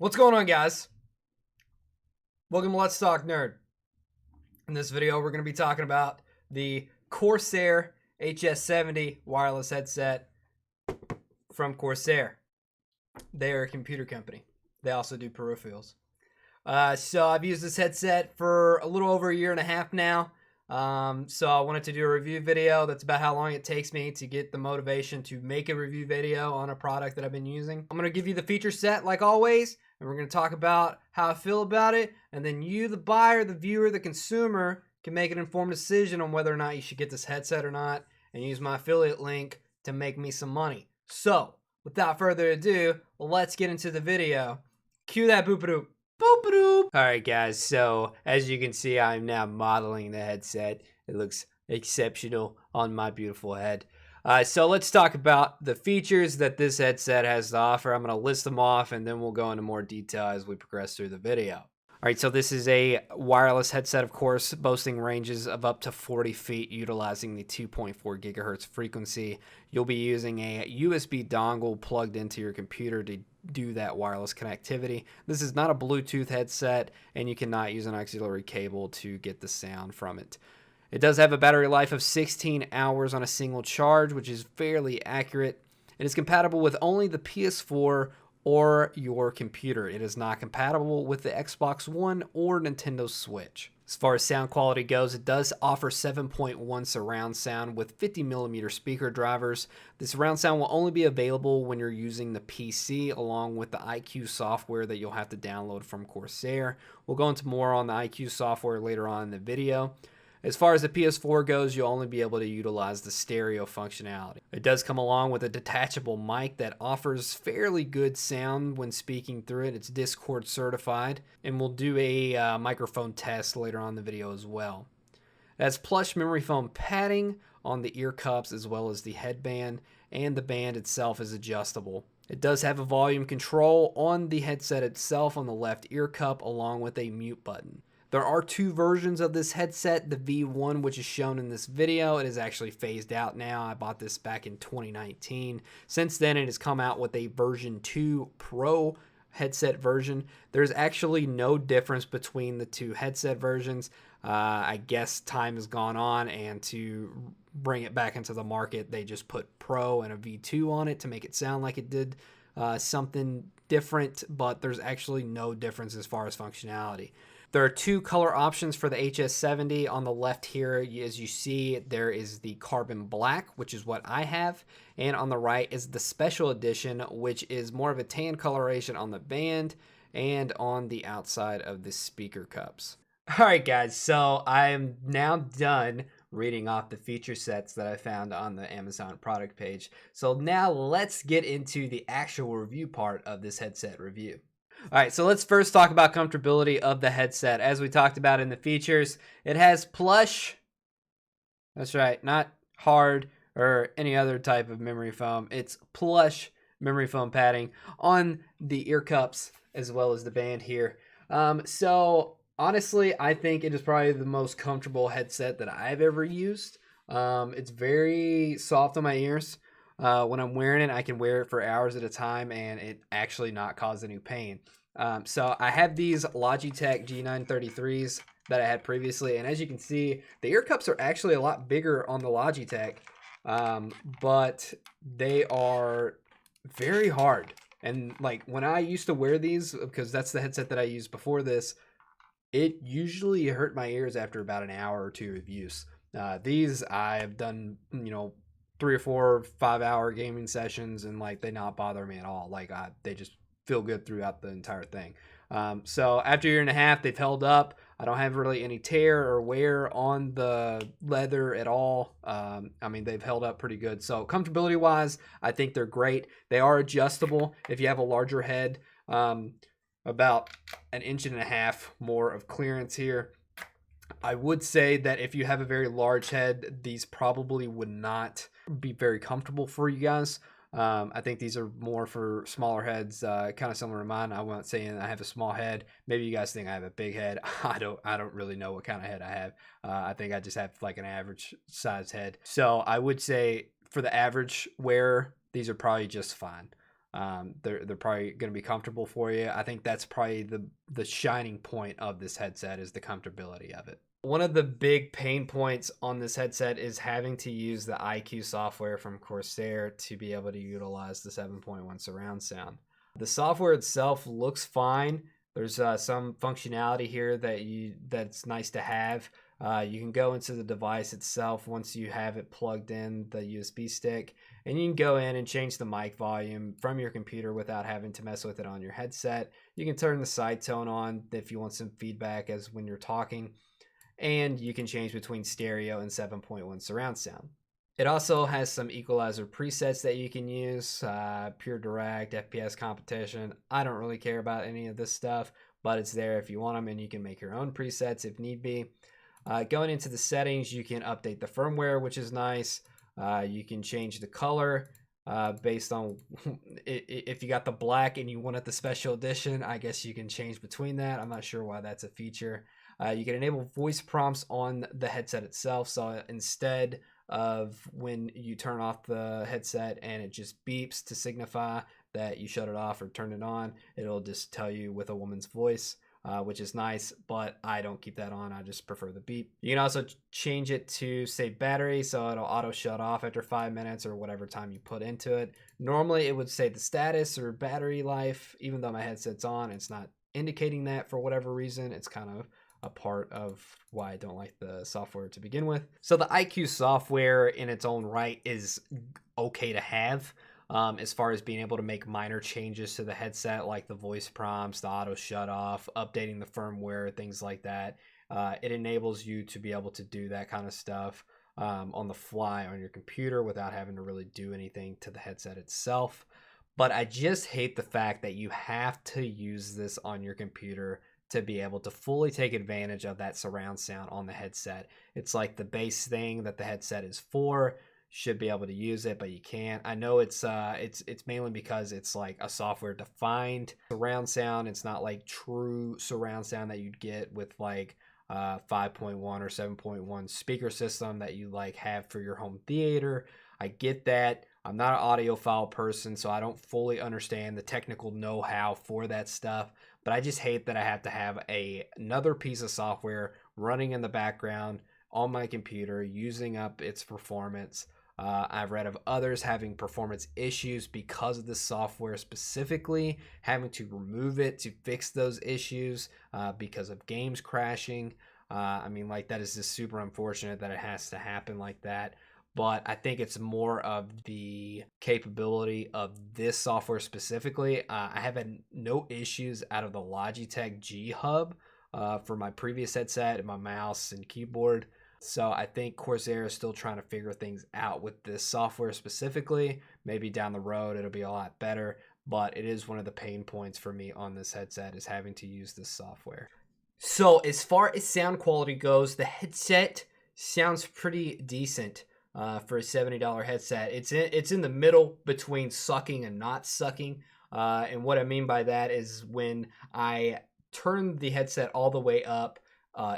What's going on, guys? Welcome to Let's Talk Nerd. In this video, we're going to be talking about the Corsair HS70 wireless headset from Corsair. They are a computer company. They also do peripherals. So I've used this headset for a little over a year and a half now. So I wanted to do a review video. That's about how long it takes me to get the motivation to make a review video on a product that I've been using. I'm going to give you the feature set like always, and we're going to talk about how I feel about it, and then you, the buyer, the viewer, the consumer, can make an informed decision on whether or not you should get this headset or not, and use my affiliate link to make me some money. So, without further ado, let's get into the video. Cue that boop-a-doop. Boop-a-doop. Alright guys, so as you can see, I'm now modeling the headset. It looks exceptional on my beautiful head. So let's talk about the features that this headset has to offer. I'm going to list them off and then we'll go into more detail as we progress through the video. Alright, so this is a wireless headset, of course, boasting ranges of up to 40 feet, utilizing the 2.4 gigahertz frequency. You'll be using a USB dongle plugged into your computer to do that wireless connectivity. This is not a Bluetooth headset, and you cannot use an auxiliary cable to get the sound from it. It does have a battery life of 16 hours on a single charge, which is fairly accurate. It is compatible with only the PS4 or your computer. It is not compatible with the Xbox One or Nintendo Switch. As far as sound quality goes, it does offer 7.1 surround sound with 50mm speaker drivers. The surround sound will only be available when you're using the PC along with the IQ software that you'll have to download from Corsair. We'll go into more on the IQ software later on in the video. As far as the PS4 goes, you'll only be able to utilize the stereo functionality. It does come along with a detachable mic that offers fairly good sound when speaking through it. It's Discord certified, and we'll do a microphone test later on in the video as well. It has plush memory foam padding on the ear cups as well as the headband, and the band itself is adjustable. It does have a volume control on the headset itself on the left ear cup along with a mute button. There are two versions of this headset. The V1, which is shown in this video, it is actually phased out now. I bought this back in 2019. Since then, it has come out with a version 2 Pro headset version. There's actually no difference between the two headset versions. I guess time has gone on, and to bring it back into the market, they just put Pro and a V2 on it to make it sound like it did something different, but there's actually no difference as far as functionality. There are two color options for the HS70. On the left here, as you see, there is the carbon black, which is what I have. And on the right is the special edition, which is more of a tan coloration on the band and on the outside of the speaker cups. All right, guys, so I am now done reading off the feature sets that I found on the Amazon product page. So now let's get into the actual review part of this headset review. All right, so let's first talk about comfortability of the headset. As we talked about in the features, it has plush, that's right, not hard or any other type of memory foam. It's plush memory foam padding on the ear cups as well as the band here. So honestly, I think it is probably the most comfortable headset that I've ever used. It's very soft on my ears. When I'm wearing it, I can wear it for hours at a time and it actually not cause any pain. So I have these Logitech G933s that I had previously, and as you can see, the ear cups are actually a lot bigger on the Logitech, but they are very hard. And like when I used to wear these, because that's the headset that I used before this, it usually hurt my ears after about an hour or two of use. These I've done, 3 or 4 5-hour gaming sessions, and like they not bother me at all. Like they just feel good throughout the entire thing. So after a year and a half, they've held up. I don't have really any tear or wear on the leather at all. I mean, they've held up pretty good. So comfortability wise, I think they're great. They are adjustable if you have a larger head, about 1.5 inches more of clearance here. I would say that if you have a very large head, these probably would not be very comfortable for you guys. I think these are more for smaller heads, kind of similar to mine. I'm not saying I have a small head. Maybe you guys think I have a big head. I don't really know what kind of head I have. I think I just have like an average size head. So I would say for the average wearer, these are probably just fine. They're probably going to be comfortable for you. I think that's probably the shining point of this headset is the comfortability of it. One of the big pain points on this headset is having to use the IQ software from Corsair to be able to utilize the 7.1 surround sound. The software itself looks fine. There's some functionality here that's nice to have. You can go into the device itself once you have it plugged in, the USB stick, and you can go in and change the mic volume from your computer without having to mess with it on your headset. You can turn the side tone on if you want some feedback as when you're talking, and you can change between stereo and 7.1 surround sound. It also has some equalizer presets that you can use, pure direct, FPS competition. I don't really care about any of this stuff, but it's there if you want them, and you can make your own presets if need be. Going into the settings, you can update the firmware, which is nice. You can change the color based on if you got the black and you wanted the special edition. I guess you can change between that. I'm not sure why that's a feature. You can enable voice prompts on the headset itself. So instead of when you turn off the headset and it just beeps to signify that you shut it off or turn it on, it'll just tell you with a woman's voice. Which is nice, but I don't keep that on. I just prefer the beep. You can also change it to save battery, so it'll auto shut off after 5 minutes or whatever time you put into it. Normally it would say the status or battery life. Even though my headset's on, it's not indicating that for whatever reason. It's kind of a part of why I don't like the software to begin with. So the IQ software in its own right is okay to have. As far as being able to make minor changes to the headset, like the voice prompts, the auto shut off, updating the firmware, things like that. It enables you to be able to do that kind of stuff on the fly on your computer without having to really do anything to the headset itself. But I just hate the fact that you have to use this on your computer to be able to fully take advantage of that surround sound on the headset. It's like the base thing that the headset is for. Should be able to use it, but you can't. I know it's mainly because it's like a software defined surround sound. It's not like true surround sound that you'd get with like 5.1 or 7.1 speaker system that you like have for your home theater. I get that. I'm not an audiophile person, so I don't fully understand the technical know-how for that stuff, but I just hate that I have to have another piece of software running in the background on my computer using up its performance. I've read of others having performance issues because of the software specifically, having to remove it to fix those issues because of games crashing. I mean, like, that is just super unfortunate that it has to happen like that. But I think it's more of the capability of this software specifically. I have had no issues out of the Logitech G Hub for my previous headset and my mouse and keyboard. So I think Corsair is still trying to figure things out with this software specifically. Maybe down the road it'll be a lot better, but it is one of the pain points for me on this headset is having to use this software. So as far as sound quality goes, the headset sounds pretty decent for a $70 headset. It's in the middle between sucking and not sucking. And what I mean by that is when I turn the headset all the way up,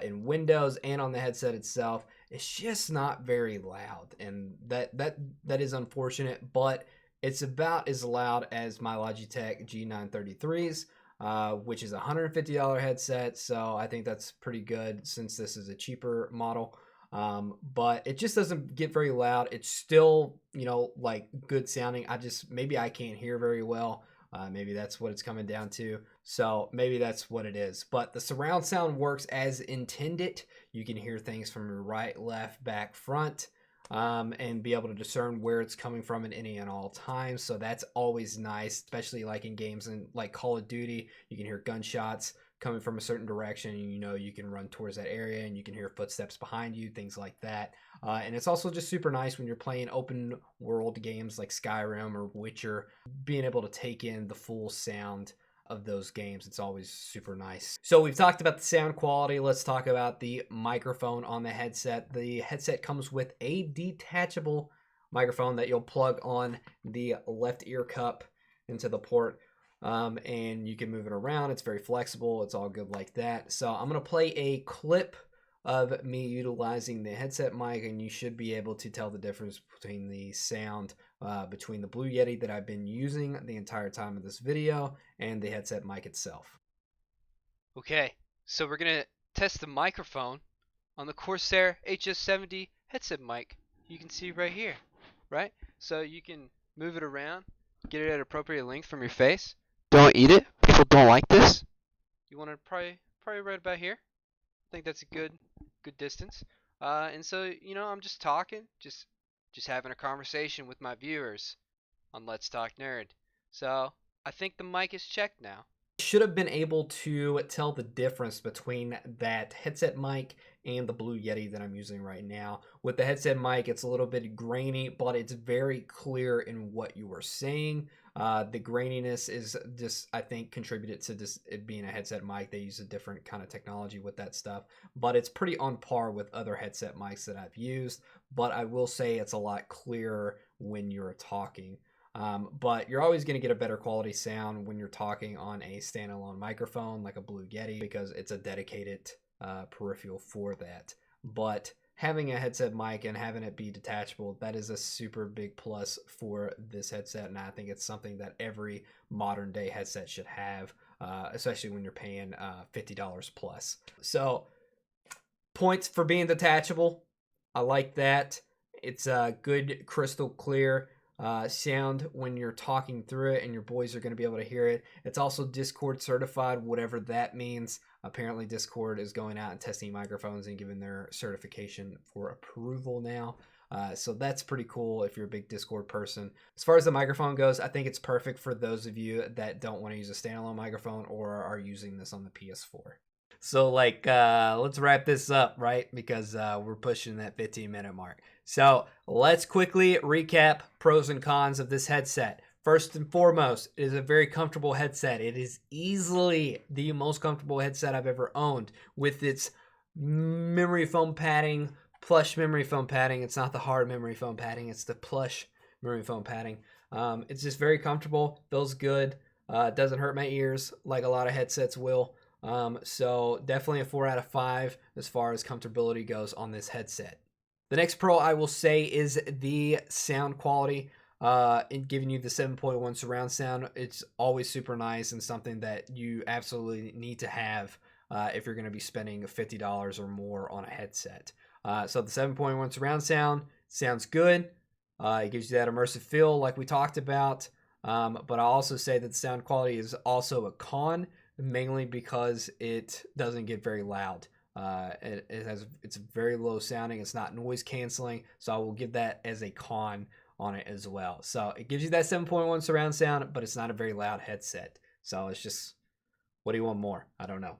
in Windows and on the headset itself, it's just not very loud, and that is unfortunate. But it's about as loud as my Logitech G933s, which is a $150 headset. So I think that's pretty good since this is a cheaper model. But it just doesn't get very loud. It's still, like good sounding. Maybe I can't hear very well. Maybe that's what it's coming down to. So maybe that's what it is. But the surround sound works as intended. You can hear things from your right, left, back, front, and be able to discern where it's coming from at any and all times. So that's always nice, especially like in games like Call of Duty. You can hear gunshots coming from a certain direction, and you can run towards that area, and you can hear footsteps behind you, things like that. And it's also just super nice when you're playing open world games like Skyrim or Witcher, being able to take in the full sound of those games. It's always super nice. So we've talked about the sound quality. Let's talk about the microphone on the headset. The headset comes with a detachable microphone that you'll plug on the left ear cup into the port. And you can move it around. It's very flexible. It's all good like that. So I'm going to play a clip of me utilizing the headset mic, and you should be able to tell the difference between the sound between the Blue Yeti that I've been using the entire time of this video and the headset mic itself. Okay, so we're gonna test the microphone on the Corsair HS70 headset mic. You can see right here, right? So you can move it around, get it at appropriate length from your face. Don't eat it. People don't like this. You want to probably right about here. I think that's a good distance. And so I'm just talking, just having a conversation with my viewers on Let's Talk Nerd. So I think the mic is checked now. Should have been able to tell the difference between that headset mic and the Blue Yeti that I'm using right now. With the headset mic, it's a little bit grainy, but it's very clear in what you are saying. The graininess is just, I think, contributed to just it being a headset mic. They use a different kind of technology with that stuff, but it's pretty on par with other headset mics that I've used. But I will say it's a lot clearer when you're talking. But you're always going to get a better quality sound when you're talking on a standalone microphone like a Blue Yeti because it's a dedicated peripheral for that. But having a headset mic and having it be detachable, that is a super big plus for this headset, and I think it's something that every modern day headset should have, especially when you're paying $50 plus. So points for being detachable, I like that. It's good crystal clear sound when you're talking through it, and your boys are going to be able to hear it. It's also Discord certified, whatever that means. Apparently Discord is going out and testing microphones and giving their certification for approval now. So that's pretty cool if you're a big Discord person. As far as the microphone goes, I think it's perfect for those of you that don't want to use a standalone microphone or are using this on the PS4. So let's wrap this up, right? Because we're pushing that 15-minute mark. So let's quickly recap pros and cons of this headset. First and foremost, it is a very comfortable headset. It is easily the most comfortable headset I've ever owned with its memory foam padding, plush memory foam padding. It's not the hard memory foam padding, it's the plush memory foam padding. It's just very comfortable, feels good, doesn't hurt my ears like a lot of headsets will. So definitely a 4 out of 5 as far as comfortability goes on this headset. The next pro I will say is the sound quality. In giving you the 7.1 surround sound, it's always super nice and something that you absolutely need to have if you're going to be spending $50 or more on a headset. So the 7.1 surround sound sounds good. It gives you that immersive feel like we talked about. But I'll also say that the sound quality is also a con, mainly because it doesn't get very loud. It's very low sounding. It's not noise canceling, so I will give that as a con on it as well. So it gives you that 7.1 surround sound, but it's not a very loud headset. So it's just, what do you want more? I don't know.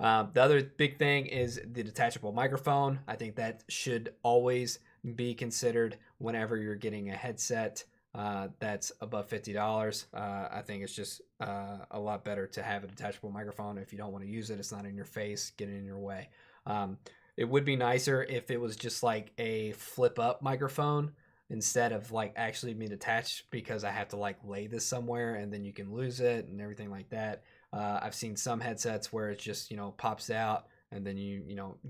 The other big thing is the detachable microphone. I think that should always be considered whenever you're getting a headset that's above $50. I think it's just a lot better to have a detachable microphone. If you don't want to use it, it's not in your face, getting in your way. It would be nicer if it was just like a flip up microphone instead of like actually being attached, because I have to like lay this somewhere and then you can lose it and everything like that. I've seen some headsets where it just, pops out and then you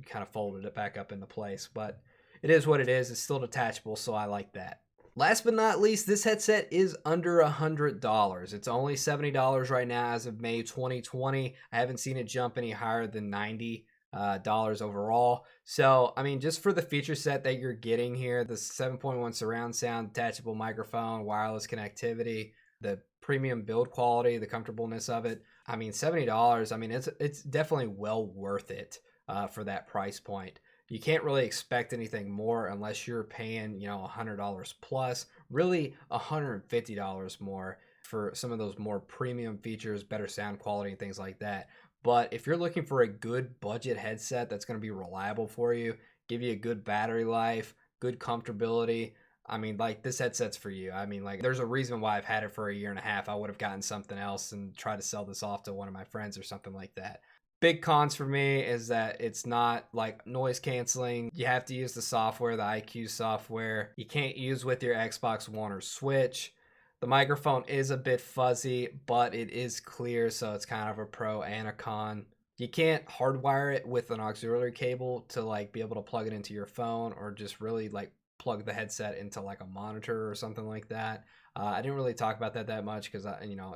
kind of folded it back up into place, but it is what it is. It's still detachable, so I like that. Last but not least, this headset is under $100. It's only $70 right now as of May 2020. I haven't seen it jump any higher than $90 overall. So, I mean, just for the feature set that you're getting here, the 7.1 surround sound, detachable microphone, wireless connectivity, the premium build quality, the comfortableness of it, I mean, $70, I mean, it's definitely well worth it for that price point. You can't really expect anything more unless you're paying, $100 plus, really $150 more for some of those more premium features, better sound quality and things like that. But if you're looking for a good budget headset that's going to be reliable for you, give you a good battery life, good comfortability, I mean, like, this headset's for you. I mean, like, there's a reason why I've had it for a year and a half. I would have gotten something else and tried to sell this off to one of my friends or something like that. Big cons for me is that it's not like noise canceling. You have to use the software, the IQ software. You can't use with your Xbox One or Switch. The microphone is a bit fuzzy, but it is clear, so it's kind of a pro and a con. You can't hardwire it with an auxiliary cable to like be able to plug it into your phone, or just really like plug the headset into like a monitor or something like that. I didn't really talk about that much because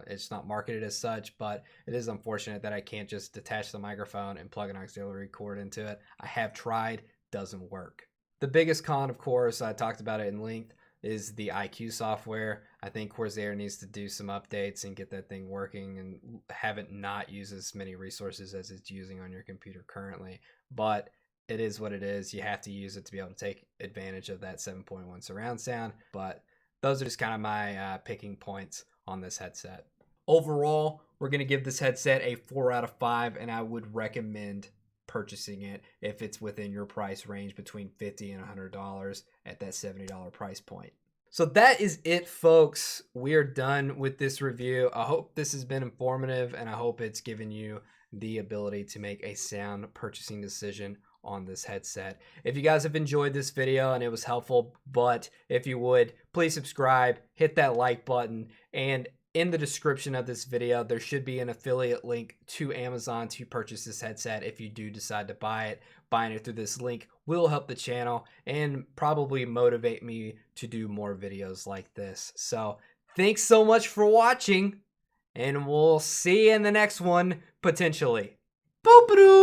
it's not marketed as such, but it is unfortunate that I can't just detach the microphone and plug an auxiliary cord into it. I have tried, doesn't work. The biggest con, of course, I talked about it in length, is the IQ software. I think Corsair needs to do some updates and get that thing working and have it not use as many resources as it's using on your computer currently. But it is what it is. You have to use it to be able to take advantage of that 7.1 surround sound. But those are just kind of my picking points on this headset. Overall, we're going to give this headset a 4 out of 5, and I would recommend purchasing it if it's within your price range between $50 and $100 at that $70 price point. So that is it, folks. We are done with this review. I hope this has been informative, and I hope it's given you the ability to make a sound purchasing decision on this headset. If you guys have enjoyed this video and it was helpful, but if you would, please subscribe, hit that like button, and in the description of this video, there should be an affiliate link to Amazon to purchase this headset if you do decide to buy it. Buying it through this link will help the channel and probably motivate me to do more videos like this. So thanks so much for watching, and we'll see you in the next one, potentially. Boop-a-doop!